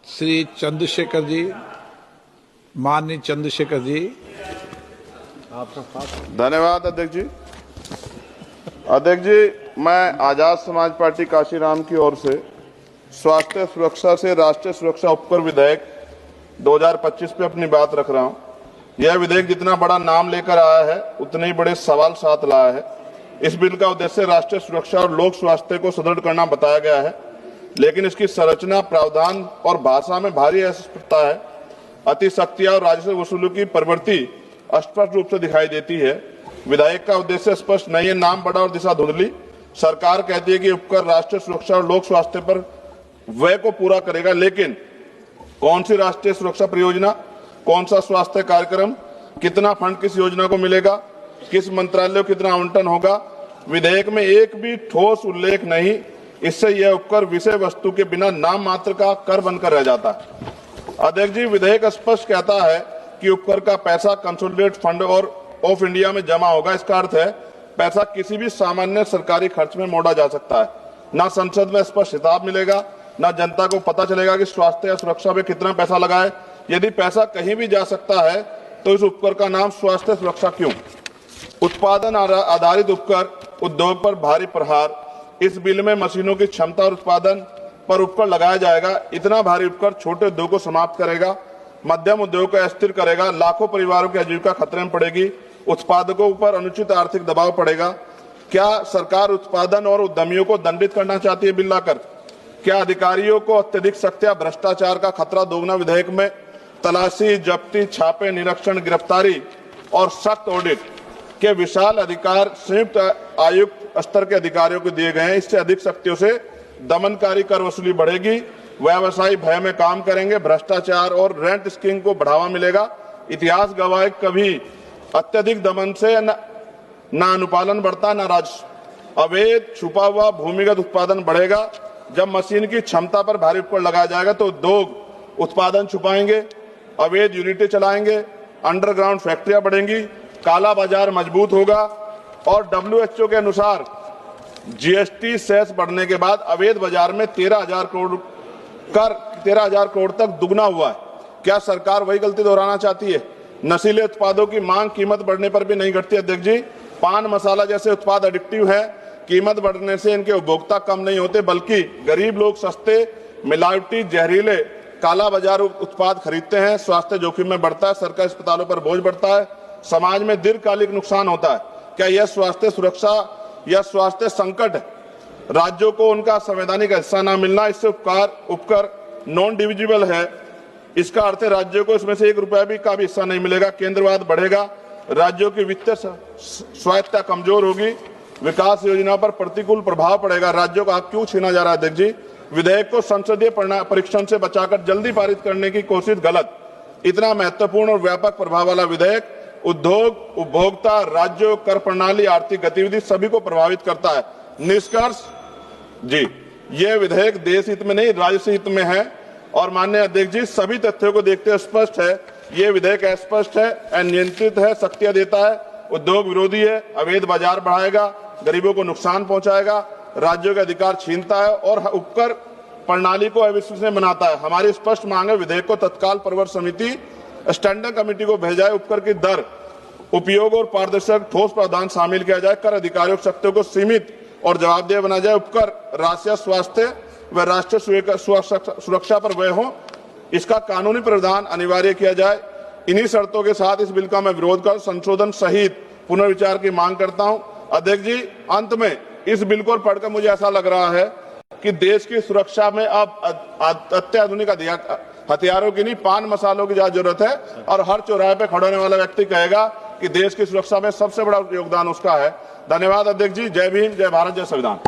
श्री चंद्रशेखर जी, माननीय चंद्रशेखर जी। धन्यवाद अध्यक्ष जी। अध्यक्ष जी, मैं आजाद समाज पार्टी काशीराम की ओर से स्वास्थ्य सुरक्षा से राष्ट्रीय सुरक्षा उपकर विधेयक 2025 पे अपनी बात रख रहा हूं। यह विधेयक जितना बड़ा नाम लेकर आया है उतने ही बड़े सवाल साथ लाया है। इस बिल का उद्देश्य राष्ट्रीय सुरक्षा और लोक स्वास्थ्य को सुदृढ़ करना बताया गया है, लेकिन इसकी संरचना, प्रावधान और भाषा में भारी अस्पष्टता है। अतिशक्तियां और राजस्व वसूली की प्रवृत्ति स्पष्ट रूप से दिखाई देती है। विधेयक का उद्देश्य स्पष्ट नहीं है, नाम बड़ा और दिशा धुंधली। सरकार कहती है कि उपकर राष्ट्रीय सुरक्षा और लोक स्वास्थ्य पर व्यय को पूरा करेगा, लेकिन कौन सी राष्ट्रीय सुरक्षा परियोजना, कौन सा स्वास्थ्य कार्यक्रम, कितना फंड किस योजना को मिलेगा, किस मंत्रालय को कितना आवंटन होगा, विधेयक में एक भी ठोस उल्लेख नहीं। इससे यह उपकर विषय वस्तु के बिना नाम मात्र का कर बनकर रह जाता है। अध्यक्ष जी, विधेयक स्पष्ट कहता है कि उपकर का पैसा कंसोलिडेटेड फंड और ऑफ इंडिया में जमा होगा। इसका अर्थ है पैसा किसी भी सामान्य सरकारी खर्च में मोड़ा जा सकता है। ना संसद में स्पष्ट हिसाब मिलेगा, ना जनता को पता चलेगा कि स्वास्थ्य या सुरक्षा में कितना पैसा लगा है। यदि पैसा कहीं भी जा सकता है तो इस उपकर का नाम स्वास्थ्य सुरक्षा क्यों? उत्पादन आधारित उपकर, उद्योग पर भारी प्रहार। इस बिल में मशीनों की क्षमता और उत्पादन पर उपकर लगाया जाएगा। इतना भारी उपकर छोटे उद्योग को समाप्त करेगा, मध्यम उद्योग को अस्थिर करेगा, लाखों परिवारों की आजीविका खतरे में पड़ेगी, उत्पादकों पर अनुचित आर्थिक दबाव पड़ेगा। क्या सरकार उत्पादन और उद्यमियों को दंडित करना चाहती है बिल लाकर? क्या अधिकारियों को अत्यधिक सख्त या भ्रष्टाचार का खतरा दोगुना? विधेयक में तलाशी, जब्ती, छापे, निरीक्षण, गिरफ्तारी और सख्त ऑडिट के विशाल अधिकार संयुक्त आयुक्त स्तर के अधिकारियों को दिए गए हैं। इससे अधिक शक्तियों से दमनकारी कर वसूली बढ़ेगी, व्यवसायी भय में काम करेंगे, भ्रष्टाचार और रेंट स्कीम को बढ़ावा मिलेगा। इतिहास गवाह है, कभी अत्यधिक दमन से न अनुपालन बढ़ता, न राजस्व। अवैध छुपा हुआ भूमिगत उत्पादन बढ़ेगा। जब मशीन की क्षमता पर भारी उपकर लगाया जाएगा तो उद्योग उत्पादन छुपाएंगे, अवैध यूनिटें चलाएंगे, अंडरग्राउंड फैक्ट्रियां बढ़ेंगी, काला बाजार मजबूत होगा। और WHO के अनुसार GST सेस बढ़ने के बाद अवैध बाजार में 13,000 करोड़ तक दुगना हुआ है। क्या सरकार वही गलती दोहराना चाहती है? नशीले उत्पादों की मांग कीमत बढ़ने पर भी नहीं घटती। अध्यक्ष जी, पान मसाला जैसे उत्पाद एडिक्टिव है। कीमत बढ़ने से इनके उपभोक्ता कम नहीं होते, बल्कि गरीब लोग सस्ते, मिलावटी, जहरीले, काला बाजार उत्पाद खरीदते हैं। स्वास्थ्य जोखिम में बढ़ता है, सरकारी अस्पतालों पर बोझ बढ़ता है, समाज में दीर्घकालिक नुकसान होता है। क्या यह स्वास्थ्य सुरक्षा या स्वास्थ्य संकट है? राज्यों को उनका संवैधानिक हिस्सा न मिलना, इससे उपकर नॉन डिविजिबल है। इसका अर्थ है राज्यों को इसमें से ₹1 का भी हिस्सा नहीं मिलेगा। केंद्रवाद बढ़ेगा, राज्यों की वित्तीय स्वायत्तता कमजोर होगी, विकास योजना पर प्रतिकूल प्रभाव पड़ेगा। राज्यों का हक क्यों छीना जा रहा है? अध्यक्ष जी, विधेयक को संसदीय परीक्षण से बचाकर जल्दी पारित करने की कोशिश गलत। इतना महत्वपूर्ण और व्यापक प्रभाव वाला विधेयक उद्योग, उपभोक्ता, राज्यों, कर प्रणाली, आर्थिक गतिविधि सभी को प्रभावित करता है। निष्कर्ष जी, यह विधेयक देश हित में नहीं राजस्व हित में है। और माननीय अध्यक्ष जी, सभी तथ्यों को देखते हुए स्पष्ट है, यह विधेयक अस्पष्ट है, अनियंत्रित है, शक्तियां देता है, उद्योग विरोधी है, अवैध बाजार बढ़ाएगा, गरीबों को नुकसान पहुंचाएगा, राज्यों के अधिकार छीनता है और उपकर प्रणाली को अविश्वसनीय बनाता है। हमारी स्पष्ट मांग है, विधेयक को तत्काल प्रवर समिति स्टैंडिंग कमेटी को भेजा जाए, उपकर की दर, उपयोग और पारदर्शक ठोस प्रावधान शामिल किया जाए, कर अधिकारियों की शक्तियों को सीमित और जवाबदेह बनाया जाए, उपकर राष्ट्रीय स्वास्थ्य व राष्ट्रीय सुरक्षा पर व्यय हो, इसका कानूनी प्रावधान अनिवार्य किया जाए। इन्हीं शर्तों के साथ इस बिल का मैं विरोध कर संशोधन सहित पुनर्विचार की मांग करता हूं। अध्यक्ष जी, अंत में इस बिल को पढ़कर मुझे ऐसा लग रहा है कि देश की सुरक्षा में अब अत्याधुनिक हथियारों की नहीं, पान मसालों की ज्यादा जरूरत है। और हर चौराहे पे खड़े होने वाला व्यक्ति कहेगा कि देश की सुरक्षा में सबसे बड़ा योगदान उसका है। धन्यवाद अध्यक्ष जी। जय भीम, जय भारत, जय संविधान।